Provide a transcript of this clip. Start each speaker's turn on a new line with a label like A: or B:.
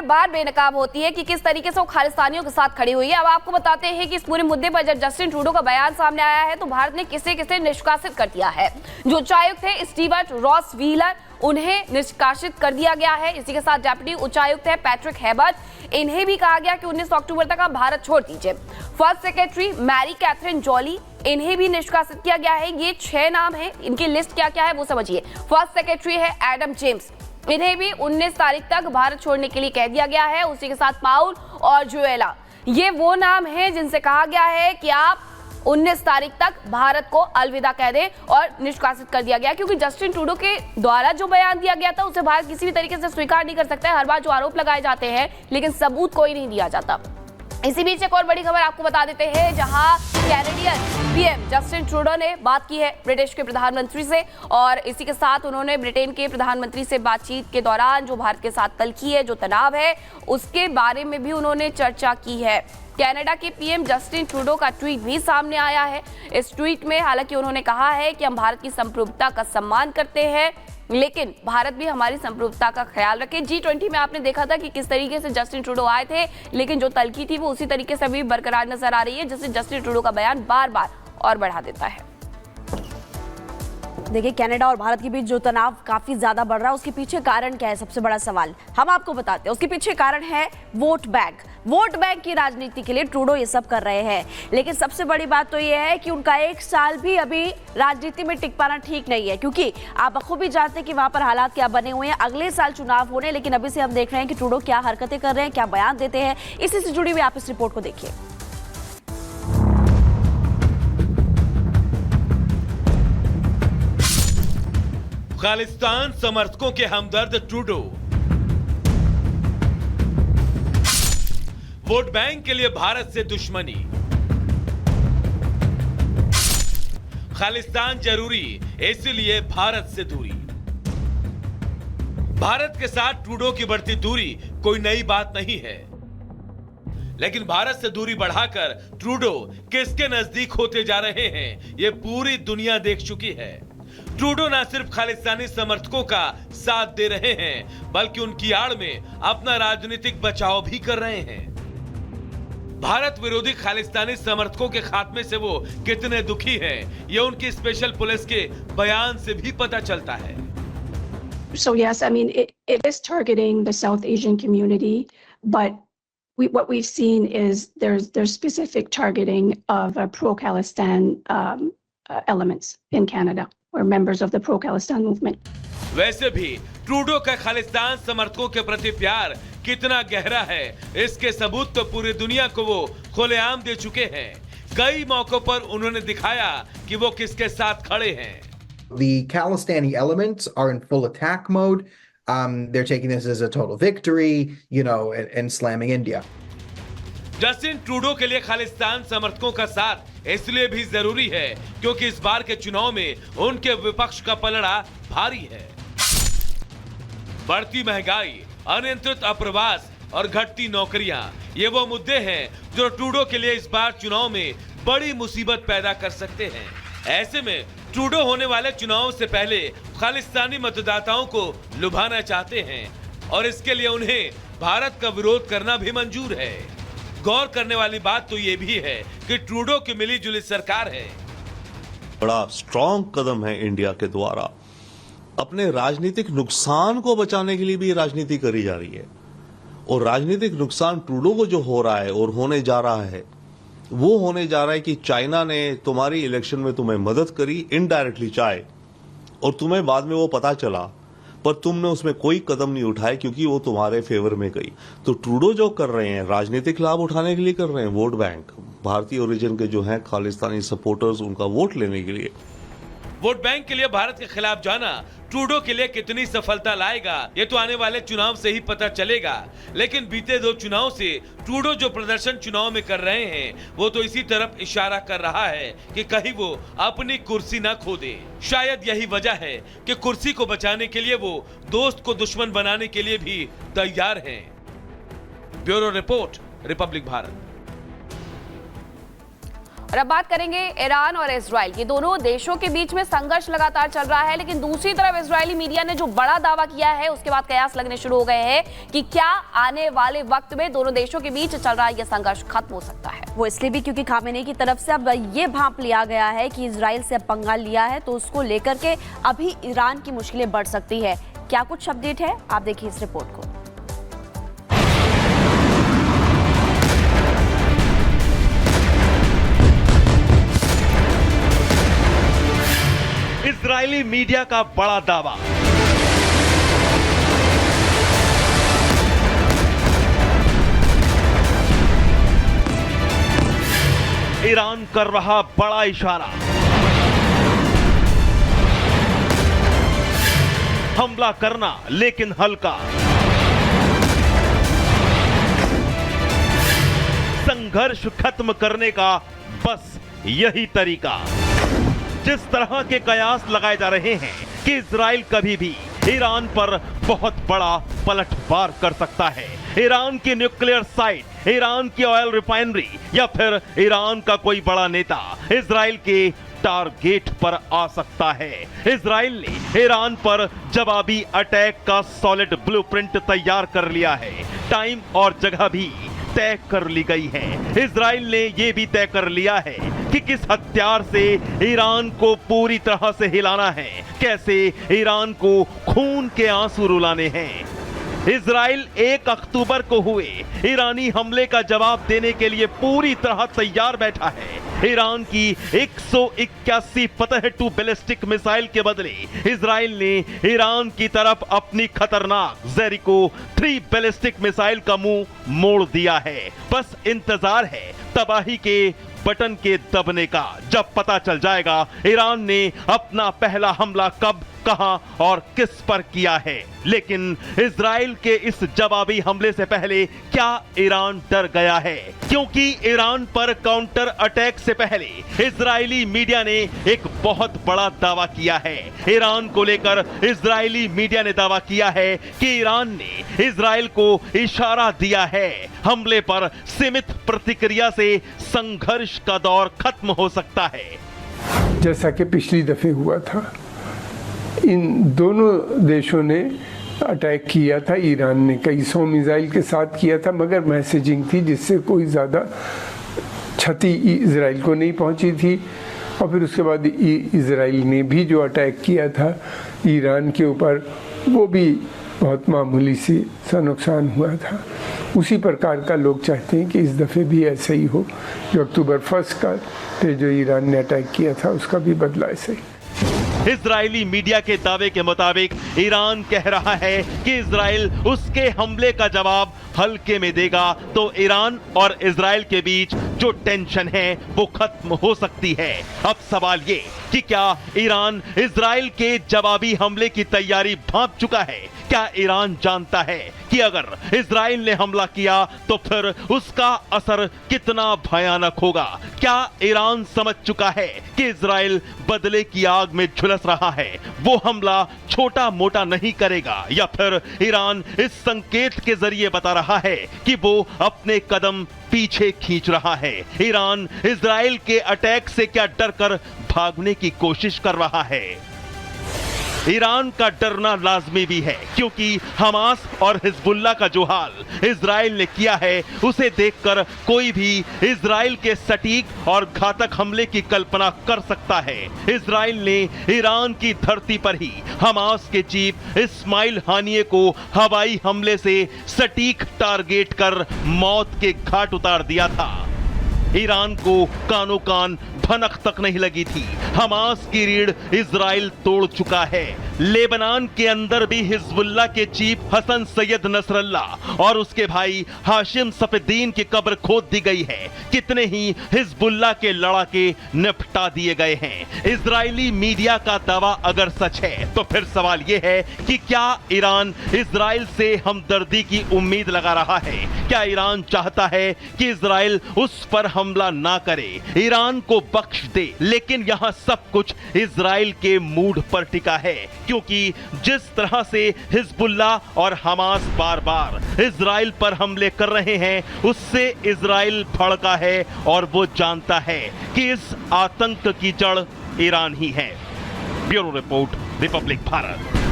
A: बार बेनकाब होती है कि किस तरीके से वो खालिस्तानियों के साथ खड़ी हुई है। अब आपको बताते हैं कि इस पूरे मुद्दे पर जब जस्टिन ट्रूडो का बयान सामने आया है तो भारत ने किसे किसे निष्कासित कर दिया है। जो उच्चायुक्त थे स्टीवर्ट रॉस व्हीलर, उन्हें निष्कासित कर दिया गया है। इसी के साथ डेप्यूटी उच्चायुक्त है पैट्रिक हेबर्ट, इन्हें भी कहा गया कि 19 अक्टूबर तक आप भारत छोड़ दीजिए। First secretary Mary Catherine Jolly, इन्हें भी निष्कासित किया गया है। ये 6 नाम हैं, इनकी लिस्ट क्या क्या है वो समझिए। फर्स्ट सेक्रेटरी है एडम जेम्स, इन्हें भी 19 तारीख तक भारत छोड़ने के लिए कह दिया गया है। उसी के साथ पाउल और जुएला, ये वो नाम हैं जिनसे कहा गया है कि आप 19 तारीख तक भारत को अलविदा कह दें और निष्कासित कर दिया गया, क्योंकि जस्टिन ट्रूडो के द्वारा जो बयान दिया गया था उसे भारत किसी भी तरीके से स्वीकार नहीं कर सकता है। हर बार जो आरोप लगाए जाते हैं लेकिन सबूत कोई नहीं दिया जाता। इसी बीच एक और बड़ी खबर आपको बता देते हैं, जहां कैनेडियन पीएम जस्टिन ट्रूडो ने बात की है ब्रिटिश के प्रधानमंत्री से, और इसी के साथ उन्होंने ब्रिटेन के प्रधानमंत्री से बातचीत के दौरान जो भारत के साथ तल्खी है, जो तनाव है, उसके बारे में भी उन्होंने चर्चा की है। कनाडा के पीएम जस्टिन ट्रूडो का ट्वीट भी सामने आया है। इस ट्वीट में हालांकि उन्होंने कहा है कि हम भारत की संप्रभुता का सम्मान करते हैं, लेकिन भारत भी हमारी संप्रभुता का ख्याल रखे। G20 में आपने देखा था कि किस तरीके से जस्टिन ट्रूडो आए थे, लेकिन जो तल्खी थी वो उसी तरीके से भी बरकरार नजर आ रही है, जिससे जस्टिन ट्रूडो का बयान बार बार और बढ़ा देता है।
B: देखिए, कनाडा और भारत के बीच जो तनाव काफी ज्यादा बढ़ रहा है, उसके पीछे कारण क्या है? सबसे बड़ा सवाल हम आपको बताते हैं। उसके पीछे कारण है वोट बैंक। वोट बैंक की राजनीति के लिए ट्रूडो ये सब कर रहे हैं, लेकिन सबसे बड़ी बात तो ये है कि उनका 1 साल भी अभी राजनीति में टिक पाना ठीक नहीं है, क्योंकि आप बखूबी जानते हैं कि वहां पर हालात क्या बने हुए हैं। अगले साल चुनाव होने, लेकिन अभी से हम देख रहे हैं कि ट्रूडो क्या हरकतें कर रहे हैं, क्या बयान देते हैं। इसी से जुड़ी हुई आप इस रिपोर्ट को देखिए।
C: खालिस्तान समर्थकों के हमदर्द ट्रूडो, वोट बैंक के लिए भारत से दुश्मनी, खालिस्तान जरूरी इसलिए भारत से दूरी। भारत के साथ ट्रूडो की बढ़ती दूरी कोई नई बात नहीं है, लेकिन भारत से दूरी बढ़ाकर ट्रूडो किसके नजदीक होते जा रहे हैं, यह पूरी दुनिया देख चुकी है। ट्रूडो न सिर्फ खालिस्तानी समर्थकों का साथ दे रहे हैं, बल्कि उनकी आड़ में अपना राजनीतिक बचाव भी कर रहे हैं। भारत विरोधी खालिस्तानी समर्थकों के खात्मे से वो कितने दुखी हैं, ये उनकी स्पेशल पुलिस के बयान से भी पता चलता है।
D: So yes, I mean it is targeting the South Asian community, but what we've seen is there's specific targeting of pro-Khalistan elements in Canada, or members of the pro-Khalistan movement.
C: वैसे भी Trudeau का खालिस्तान समर्थकों के प्रति प्यार कितना गहरा है, इसके सबूत तो पूरी दुनिया को वो खुलेआम दे चुके हैं। कई मौकों पर उन्होंने दिखाया कि वो किसके साथ खड़े हैं।
E: The Khalistani elements are in full attack mode. They're taking this as a total victory, you know, and slamming India.
C: Justin Trudeau के लिए खालिस्तान समर्थकों का साथ इसलिए भी जरूरी है क्योंकि इस बार के चुनाव में उनके विपक्ष का पलड़ा भारी है। बढ़ती महंगाई, अनियंत्रित अप्रवास और घटती नौकरियां, ये वो मुद्दे हैं जो ट्रूडो के लिए इस बार चुनाव में बड़ी मुसीबत पैदा कर सकते हैं। ऐसे में ट्रूडो होने वाले चुनाव से पहले खालिस्तानी मतदाताओं को लुभाना चाहते हैं, और इसके लिए उन्हें भारत का विरोध करना भी मंजूर है। गौर करने वाली बात तो ये भी है कि ट्रूडो की मिलीजुली सरकार है।
F: बड़ा स्ट्रॉन्ग कदम है इंडिया के द्वारा। अपने राजनीतिक नुकसान को बचाने के लिए भी राजनीति करी जा रही है, और राजनीतिक नुकसान ट्रूडो को जो हो रहा है और होने जा रहा है, वो होने जा रहा है कि चाइना ने तुम्हारी इलेक्शन में तुम्हें मदद करी, इनडायरेक्टली चाहे, और तुम्हें बाद में वो पता चला, पर तुमने उसमें कोई कदम नहीं उठाए क्योंकि वो तुम्हारे फेवर में गई। तो ट्रूडो जो कर रहे हैं, राजनीतिक लाभ उठाने के लिए कर रहे हैं। वोट बैंक, भारतीय ओरिजिन के जो हैं खालिस्तानी सपोर्टर्स, उनका वोट लेने के लिए।
C: वोट बैंक के लिए भारत के खिलाफ जाना ट्रूडो के लिए कितनी सफलता लाएगा, ये तो आने वाले चुनाव से ही पता चलेगा। लेकिन बीते 2 चुनाव से ट्रूडो जो प्रदर्शन चुनाव में कर रहे हैं, वो तो इसी तरफ इशारा कर रहा है कि कहीं वो अपनी कुर्सी ना खो दे। शायद यही वजह है कि कुर्सी को बचाने के लिए वो दोस्त को दुश्मन बनाने के लिए भी तैयार हैं। Bureau report, Republic Bharat.
A: और अब बात करेंगे ईरान और इजराइल की। दोनों देशों के बीच में संघर्ष लगातार चल रहा है, लेकिन दूसरी तरफ इजरायली मीडिया ने जो बड़ा दावा किया है उसके बाद कयास लगने शुरू हो गए हैं कि क्या आने वाले वक्त में दोनों देशों के बीच चल रहा यह संघर्ष खत्म हो सकता है।
B: वो इसलिए भी क्योंकि खामेनेई की तरफ से अब ये भांप लिया गया है कि इजराइल से अब पंगा लिया है तो उसको लेकर के अभी ईरान की मुश्किलें बढ़ सकती है। क्या कुछ अपडेट है, आप देखिए इस रिपोर्ट को।
C: इजरायली मीडिया का बड़ा दावा। ईरान कर रहा बड़ा इशारा। हमला करना लेकिन हल्का। संघर्ष खत्म करने का बस यही तरीका। जिस तरह के कयास लगाए जा रहे हैं कि इजराइल कभी भी ईरान पर बहुत बड़ा पलटवार कर सकता है। ईरान की न्यूक्लियर साइट, ईरान की ऑयल रिफाइनरी या फिर ईरान का कोई बड़ा नेता इजराइल के टारगेट पर आ सकता है। इजराइल ने ईरान पर जवाबी अटैक का सॉलिड ब्लूप्रिंट तैयार कर लिया है। टाइम और जगह भी तय कर ली गई है। इजराइल ने यह भी तय कर लिया है कि किस हथियार से ईरान को पूरी तरह से हिलाना है, कैसे ईरान को खून के आंसू रुलाने हैं। इजराइल 1 अक्टूबर को हुए ईरानी हमले का जवाब देने के लिए पूरी तरह तैयार बैठा है। ईरान की 181 फतह 2 बैलिस्टिक मिसाइल के बदले इजराइल ने ईरान की तरफ अपनी खतरनाक जेरिको 3 बैलिस्टिक मिसाइल का मुंह मोड़ दिया है। बस इंतजार है तबाही के बटन के दबने का। जब पता चल जाएगा ईरान ने अपना पहला हमला कब, कहां और किस पर किया है। लेकिन इजराइल के इस जवाबी हमले से पहले क्या ईरान डर गया है? क्योंकि ईरान पर काउंटर अटैक से पहले इजरायली मीडिया ने एक बहुत बड़ा दावा किया है। ईरान को लेकर इजरायली मीडिया ने दावा किया है कि ईरान ने इजराइल को इशारा दिया है हमले पर सीमित प्रतिक्रिया से संघर्ष का दौर खत्म हो सकता है।
G: जैसा कि पिछली दफे हुआ था, इन दोनों देशों ने अटैक किया था। ईरान ने कई 100 मिसाइल के साथ किया था, मगर मैसेजिंग थी जिससे कोई ज़्यादा क्षति इजराइल को नहीं पहुंची थी। और फिर उसके बाद इजराइल ने भी जो अटैक किया था ईरान के ऊपर, वो भी बहुत मामूली सा नुकसान हुआ था। उसी प्रकार का लोग चाहते हैं कि इस दफ़े भी ऐसा ही हो। जो अक्टूबर 1 का जो ईरान ने अटैक किया था उसका भी बदला ऐसे ही।
C: इजरायली मीडिया के दावे के मुताबिक ईरान कह रहा है कि इजराइल उसके हमले का जवाब हल्के में देगा तो ईरान और इजराइल के बीच जो टेंशन है वो खत्म हो सकती है। अब सवाल ये कि क्या ईरान इजराइल के जवाबी हमले की तैयारी भांप चुका है? क्या ईरान जानता है कि अगर इजराइल ने हमला किया तो फिर उसका असर कितना भयानक होगा? क्या ईरान समझ चुका है कि इजराइल बदले की आग में झुलस रहा है, वो हमला छोटा मोटा नहीं करेगा? या फिर ईरान इस संकेत के जरिए बता रहा है कि वो अपने कदम पीछे खींच रहा है? ईरान इजराइल के अटैक से क्या डरकर भागने की कोशिश कर रहा है? ईरान का डरना लाजमी भी है, क्योंकि हमास और हिजबुल्लाह का जो हाल इजराइल ने किया है उसे देखकर कोई भी इजराइल के सटीक और घातक हमले की कल्पना कर सकता है। इजराइल ने ईरान की धरती पर ही हमास के चीफ इस्माइल हानिये को हवाई हमले से सटीक टारगेट कर मौत के घाट उतार दिया था। ईरान को कानो कान भनक तक नहीं लगी थी। हमास की रीढ़ इजराइल तोड़ चुका है। लेबनान के अंदर भी हिजबुल्लाह के चीफ हसन सैयद नसरल्लाह और उसके भाई हाशिम सफेदीन की कब्र खोद दी गई है। कितने ही हिजबुल्लाह के लड़ाके निपटा दिए गए हैं। इजरायली मीडिया का दावा अगर सच है तो फिर सवाल यह है कि क्या ईरान इजराइल से हमदर्दी की उम्मीद लगा रहा है? क्या ईरान चाहता है कि इजराइल उस पर हमला ना करे, ईरान को बख्श दे? लेकिन यहां सब कुछ इजराइल के मूड पर टिका है।
H: क्योंकि जिस तरह से हिजबुल्ला और हमास बार बार इजराइल पर हमले कर रहे हैं, उससे इजराइल भड़का है और वो जानता है कि इस आतंक की जड़ ईरान ही है। Bureau report, Republic Bharat.